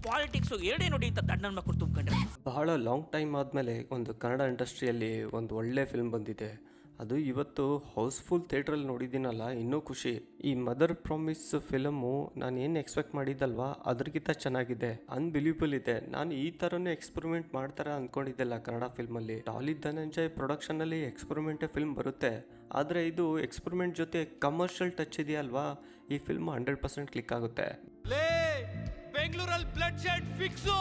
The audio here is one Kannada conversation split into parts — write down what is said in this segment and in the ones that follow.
ಪಾಲಿಟಿಕ್ಸು ಎರಡೇ ನೋಡಿ ಅಂತ ದಡ್ಡ ನನ್ನ ಮಕ್ಕಳು ತುಂಬ್ಕೊಂಡ್ರೆ. ಬಹಳ ಲಾಂಗ್ ಟೈಮ್ ಆದಮೇಲೆ ಒಂದು ಕನ್ನಡ ಇಂಡಸ್ಟ್ರಿಯಲ್ಲಿ ಒಂದು ಒಳ್ಳೆ ಫಿಲ್ಮ್ ಬಂದಿದೆ. ಅದು ಇವತ್ತು ಹೌಸ್ಫುಲ್ ಥಿಯೇಟ್ರಲ್ಲಿ ನೋಡಿದ್ದೀನಲ್ಲ, ಇನ್ನೂ ಖುಷಿ. ಈ ಮದರ್ ಪ್ರಾಮಿಸ್ ಫಿಲಮು ನಾನು ಏನು ಎಕ್ಸ್ಪೆಕ್ಟ್ ಮಾಡಿದ್ದಲ್ವಾ ಅದ್ರಗಿಂತ ಚೆನ್ನಾಗಿದೆ, ಅನ್ಬಿಲೀವಬಲ್ ಇದೆ. ನಾನು ಈ ಥರನೇ ಎಕ್ಸ್ಪೆರಿಮೆಂಟ್ ಮಾಡ್ತಾರೆ ಅಂದ್ಕೊಂಡಿದ್ದೆಲ್ಲ ಕನ್ನಡ ಫಿಲ್ಮಲ್ಲಿ. ಡಾಲಿ ಧನಂಜಯ್ ಪ್ರೊಡಕ್ಷನಲ್ಲಿ ಎಕ್ಸ್ಪೆರಿಮೆಂಟೇ ಫಿಲ್ಮ್ ಬರುತ್ತೆ, ಆದರೆ ಇದು ಎಕ್ಸ್ಪೆರಿಮೆಂಟ್ ಜೊತೆ ಕಮರ್ಷಿಯಲ್ ಟಚ್ ಇದೆಯಲ್ವಾ, ಈ ಫಿಲ್ಮ್ 100% ಕ್ಲಿಕ್ ಆಗುತ್ತೆ. ಬೆಂಗಳೂರಲ್ಲಿ ಬ್ಲಡ್ ಶೆಡ್ ಫಿಕ್ಸು.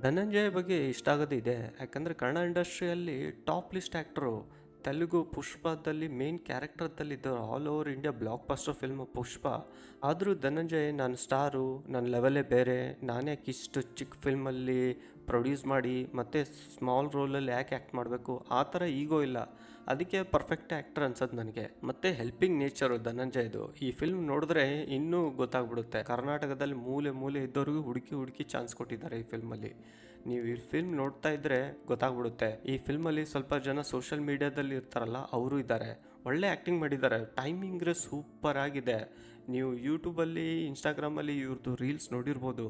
ಧನಂಜಯ್ ಬಗ್ಗೆ ಇಷ್ಟ ಆಗೋದು ಇದೆ, ಯಾಕಂದರೆ ಕನ್ನಡ ಇಂಡಸ್ಟ್ರಿಯಲ್ಲಿ ಟಾಪ್ ಲಿಸ್ಟ್ ಆ್ಯಕ್ಟ್ರು. ತೆಲುಗು ಪುಷ್ಪದಲ್ಲಿ ಮೇನ್ ಕ್ಯಾರೆಕ್ಟರ್ದಲ್ಲಿದ್ದರು. All over India blockbuster film Pushpa. ಆದರೂ ಧನಂಜಯ್ ನಾನು ಸ್ಟಾರು, ನನ್ನ ಲೆವೆಲೇ ಬೇರೆ, ನಾನೇ ಇಷ್ಟು ಚಿಕ್ಕ ಫಿಲ್ಮಲ್ಲಿ ಪ್ರೊಡ್ಯೂಸ್ ಮಾಡಿ ಮತ್ತು ಸ್ಮಾಲ್ ರೋಲಲ್ಲಿ ಯಾಕೆ ಆ್ಯಕ್ಟ್ ಮಾಡಬೇಕು, ಆ ಥರ ಈಗೋ ಇಲ್ಲ. ಅದಕ್ಕೆ ಪರ್ಫೆಕ್ಟ್ ಆ್ಯಕ್ಟರ್ ಅನ್ಸೋದು ನನಗೆ. ಮತ್ತು ಹೆಲ್ಪಿಂಗ್ ನೇಚರು ಧನಂಜಯ್ದು. ಈ ಫಿಲ್ಮ್ ನೋಡಿದ್ರೆ ಇನ್ನೂ ಗೊತ್ತಾಗ್ಬಿಡುತ್ತೆ, ಕರ್ನಾಟಕದಲ್ಲಿ ಮೂಲೆ ಮೂಲೆ ಇದ್ದವ್ರಿಗೂ ಹುಡುಕಿ ಚಾನ್ಸ್ ಕೊಟ್ಟಿದ್ದಾರೆ ಈ ಫಿಲ್ಮಲ್ಲಿ. ನೀವು ಈ ಫಿಲ್ಮ್ ನೋಡ್ತಾ ಇದ್ದರೆ ಗೊತ್ತಾಗ್ಬಿಡುತ್ತೆ. ಈ ಫಿಲ್ಮಲ್ಲಿ ಸ್ವಲ್ಪ ಜನ ಸೋಷಿಯಲ್ ಮೀಡಿಯಾದಲ್ಲಿ ಇರ್ತಾರಲ್ಲ, ಅವರು ಇದ್ದಾರೆ. ಒಳ್ಳೆ ಆ್ಯಕ್ಟಿಂಗ್ ಮಾಡಿದ್ದಾರೆ, ಟೈಮಿಂಗ್ ಸೂಪರ್ ಆಗಿದೆ. ನೀವು ಯೂಟ್ಯೂಬಲ್ಲಿ ಇನ್ಸ್ಟಾಗ್ರಾಮಲ್ಲಿ ಇವ್ರದ್ದು ರೀಲ್ಸ್ ನೋಡಿರ್ಬೋದು.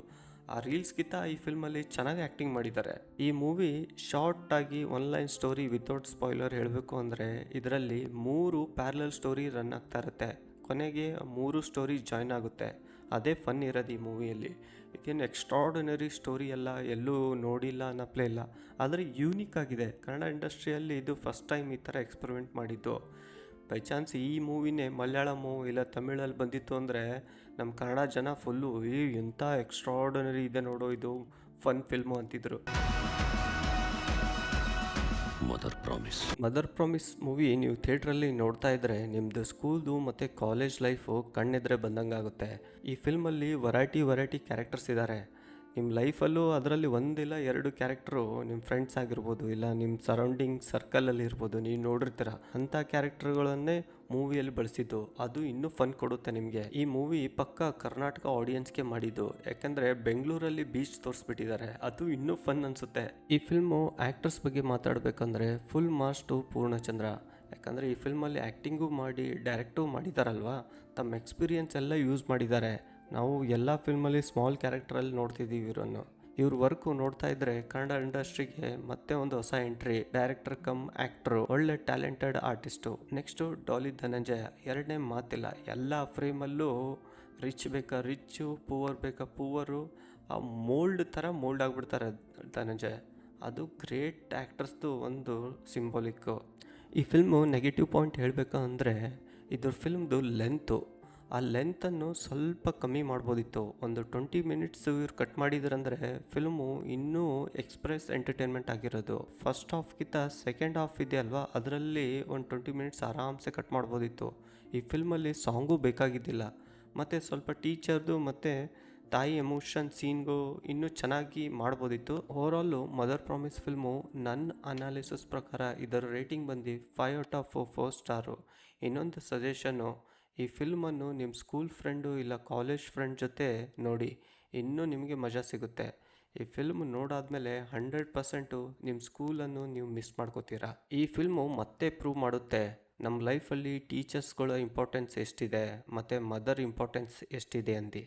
ಆ ರೀಲ್ಸ್ಗಿಂತ ಈ ಫಿಲ್ಮಲ್ಲಿ ಚೆನ್ನಾಗಿ ಆ್ಯಕ್ಟಿಂಗ್ ಮಾಡಿದ್ದಾರೆ. ಈ ಮೂವಿ ಶಾರ್ಟ್ ಆಗಿ ಒನ್ಲೈನ್ ಸ್ಟೋರಿ ವಿತೌಟ್ ಸ್ಪಾಯ್ಲರ್ ಹೇಳಬೇಕು ಅಂದರೆ, ಇದರಲ್ಲಿ 3 ಪ್ಯಾರಲಲ್ ಸ್ಟೋರಿ ರನ್ ಆಗ್ತಾ ಇರುತ್ತೆ. ಕೊನೆಗೆ 3 ಸ್ಟೋರಿ ಜಾಯ್ನ್ ಆಗುತ್ತೆ. ಅದೇ ಫನ್ ಇರೋದು ಈ ಮೂವಿಯಲ್ಲಿ. ಇದೇನು ಎಕ್ಸ್ಟ್ರಾರ್ಡಿನರಿ ಸ್ಟೋರಿ ಎಲ್ಲ ಎಲ್ಲೂ ನೋಡಿಲ್ಲ ಅನ್ನಪ್ಲೇ ಇಲ್ಲ, ಆದರೆ ಯೂನಿಕ್ ಆಗಿದೆ. ಕನ್ನಡ ಇಂಡಸ್ಟ್ರಿಯಲ್ಲಿ ಇದು ಫಸ್ಟ್ ಟೈಮ್ ಈ ಥರ ಎಕ್ಸ್ಪೆರಿಮೆಂಟ್ ಮಾಡಿದ್ದು. ಬೈ ಚಾನ್ಸ್ ಈ ಮೂವಿನೇ ಮಲಯಾಳಮು ಇಲ್ಲ ತಮಿಳಲ್ಲಿ ಬಂದಿತ್ತು ಅಂದರೆ ನಮ್ಮ ಕನ್ನಡ ಜನ ಫುಲ್ಲು ಎಂಥ ಎಕ್ಸ್ಟ್ರಾರ್ಡಿನರಿ ಇದೆ ನೋಡೋ, ಇದು ಫನ್ ಫಿಲ್ಮು ಅಂತಿದ್ರು. ಮದರ್ ಪ್ರಾಮಿಸ್ ಮೂವಿ ನೀವು ಥಿಯೇಟ್ರಲ್ಲಿ ನೋಡ್ತಾ ಇದ್ದರೆ ನಿಮ್ಮದು ಸ್ಕೂಲ್ದು ಮತ್ತು ಕಾಲೇಜ್ ಲೈಫು ಕಣ್ಣೆದ್ರೆ ಬಂದಂಗಾಗುತ್ತೆ. ಈ ಫಿಲ್ಮಲ್ಲಿ ವೆರೈಟಿ ಕ್ಯಾರೆಕ್ಟರ್ಸ್ ಇದ್ದಾರೆ. ನಿಮ್ಮ ಲೈಫಲ್ಲೂ ಅದರಲ್ಲಿ 1 ಇಲ್ಲ 2 ಕ್ಯಾರೆಕ್ಟ್ರು ನಿಮ್ಮ ಫ್ರೆಂಡ್ಸ್ ಆಗಿರ್ಬೋದು, ಇಲ್ಲ ನಿಮ್ಮ ಸರೌಂಡಿಂಗ್ ಸರ್ಕಲಲ್ಲಿ ಇರ್ಬೋದು, ನೀವು ನೋಡಿರ್ತೀರ. ಅಂಥ ಕ್ಯಾರೆಕ್ಟರ್ಗಳನ್ನೇ ಮೂವಿಯಲ್ಲಿ ಬಳಸಿದ್ದು, ಅದು ಇನ್ನೂ ಫನ್ ಕೊಡುತ್ತೆ ನಿಮಗೆ. ಈ ಮೂವಿ ಪಕ್ಕ ಕರ್ನಾಟಕ ಆಡಿಯನ್ಸ್ಗೆ ಮಾಡಿದ್ದು, ಯಾಕಂದರೆ ಬೆಂಗಳೂರಲ್ಲಿ ಬೀಚ್ ತೋರಿಸ್ಬಿಟ್ಟಿದ್ದಾರೆ, ಅದು ಇನ್ನೂ ಫನ್ ಅನಿಸುತ್ತೆ. ಈ ಫಿಲ್ಮು ಆ್ಯಕ್ಟರ್ಸ್ ಬಗ್ಗೆ ಮಾತಾಡಬೇಕಂದ್ರೆ ಫುಲ್ ಮಾರ್ಕ್ಸ್ ಟು ಪೂರ್ಣಚಂದ್ರ. ಯಾಕಂದರೆ ಈ ಫಿಲ್ಮಲ್ಲಿ ಆ್ಯಕ್ಟಿಂಗು ಮಾಡಿ ಡೈರೆಕ್ಟು ಮಾಡಿದಾರಲ್ವ, ತಮ್ಮ ಎಕ್ಸ್ಪೀರಿಯನ್ಸ್ ಎಲ್ಲ ಯೂಸ್ ಮಾಡಿದ್ದಾರೆ. ನಾವು ಎಲ್ಲ ಫಿಲ್ಮಲ್ಲಿ ಸ್ಮಾಲ್ ಕ್ಯಾರೆಕ್ಟರಲ್ಲಿ ನೋಡ್ತಿದ್ದೀವಿ ಇವರನ್ನು. ಇವ್ರ ವರ್ಕು ನೋಡ್ತಾ ಇದ್ದರೆ ಕನ್ನಡ ಇಂಡಸ್ಟ್ರಿಗೆ ಮತ್ತೆ ಒಂದು ಹೊಸ ಎಂಟ್ರಿ. ಡೈರೆಕ್ಟರ್ ಕಮ್ ಆ್ಯಕ್ಟ್ರು, ಒಳ್ಳೆ talented artist. Next Daali Dhananjaya, ಎರಡನೇ ಮಾತಿಲ್ಲ. ಎಲ್ಲ ಫ್ರೇಮಲ್ಲೂ ರಿಚ್ ಬೇಕಾ ರಿಚ್ಚು, ಪೂವರ್ ಬೇಕಾ ಪೂವರು, ಆ ಮೋಲ್ಡ್ ಥರ ಮೋಲ್ಡ್ ಆಗಿಬಿಡ್ತಾರೆ ಧನಂಜಯ. ಅದು ಗ್ರೇಟ್ ಆ್ಯಕ್ಟರ್ಸ್ದು ಒಂದು ಸಿಂಬಾಲಿಕ್ಕು. ಈ ಫಿಲ್ಮು ನೆಗೆಟಿವ್ ಪಾಯಿಂಟ್ ಹೇಳಬೇಕಂದ್ರೆ ಇದ್ರ ಫಿಲ್ಮ್ದು ಲೆಂತು. ಆ ಲೆಂತನ್ನು ಸ್ವಲ್ಪ ಕಮ್ಮಿ ಮಾಡ್ಬೋದಿತ್ತು. ಒಂದು 20 ಮಿನಿಟ್ಸ್ ಇವ್ರು ಕಟ್ ಮಾಡಿದ್ರಂದರೆ ಫಿಲ್ಮು ಇನ್ನೂ ಎಕ್ಸ್ಪ್ರೆಸ್ ಎಂಟರ್ಟೈನ್ಮೆಂಟ್ ಆಗಿರೋದು. ಫಸ್ಟ್ ಹಾಫ್ಗಿಂತ ಸೆಕೆಂಡ್ ಹಾಫ್ ಇದೆಯಲ್ವಾ, ಅದರಲ್ಲಿ ಒಂದು 20 ಮಿನಿಟ್ಸ್ ಆರಾಮ್ಸೆ ಕಟ್ ಮಾಡ್ಬೋದಿತ್ತು. ಈ ಫಿಲ್ಮಲ್ಲಿ ಸಾಂಗೂ ಬೇಕಾಗಿದ್ದಿಲ್ಲ. ಮತ್ತು ಸ್ವಲ್ಪ ಟೀಚರ್ದು ಮತ್ತು ತಾಯಿ ಎಮೋಷನ್ ಸೀನ್ಗೂ ಇನ್ನೂ ಚೆನ್ನಾಗಿ ಮಾಡ್ಬೋದಿತ್ತು. ಓವರಾಲು ಮದರ್ ಪ್ರಾಮಿಸ್ ಫಿಲ್ಮು ನನ್ನ ಅನಾಲಿಸಿಸ್ ಪ್ರಕಾರ ಇದರ ರೇಟಿಂಗ್ ಬಂದು 5 ಔಟ್ ಆಫ್ 4 ಸ್ಟಾರು. ಇನ್ನೊಂದು ಸಜೆಷನ್ನು, ಈ ಫಿಲ್ಮನ್ನು ನಿಮ್ಮ ಸ್ಕೂಲ್ ಫ್ರೆಂಡು ಇಲ್ಲ ಕಾಲೇಜ್ ಫ್ರೆಂಡ್ ಜೊತೆ ನೋಡಿ, ಇನ್ನೂ ನಿಮಗೆ ಮಜಾ ಸಿಗುತ್ತೆ. ಈ ಫಿಲ್ಮ್ ನೋಡಾದ್ಮೇಲೆ 100% ನಿಮ್ಮ ಸ್ಕೂಲನ್ನು ನೀವು ಮಿಸ್ ಮಾಡ್ಕೋತೀರಾ. ಈ ಫಿಲ್ಮು ಮತ್ತೆ ಪ್ರೂವ್ ಮಾಡುತ್ತೆ ನಮ್ಮ ಲೈಫಲ್ಲಿ ಟೀಚರ್ಸ್ಗಳ ಇಂಪಾರ್ಟೆನ್ಸ್ ಎಷ್ಟಿದೆ ಮತ್ತು ಮದರ್ ಇಂಪಾರ್ಟೆನ್ಸ್ ಎಷ್ಟಿದೆ ಅಂದು.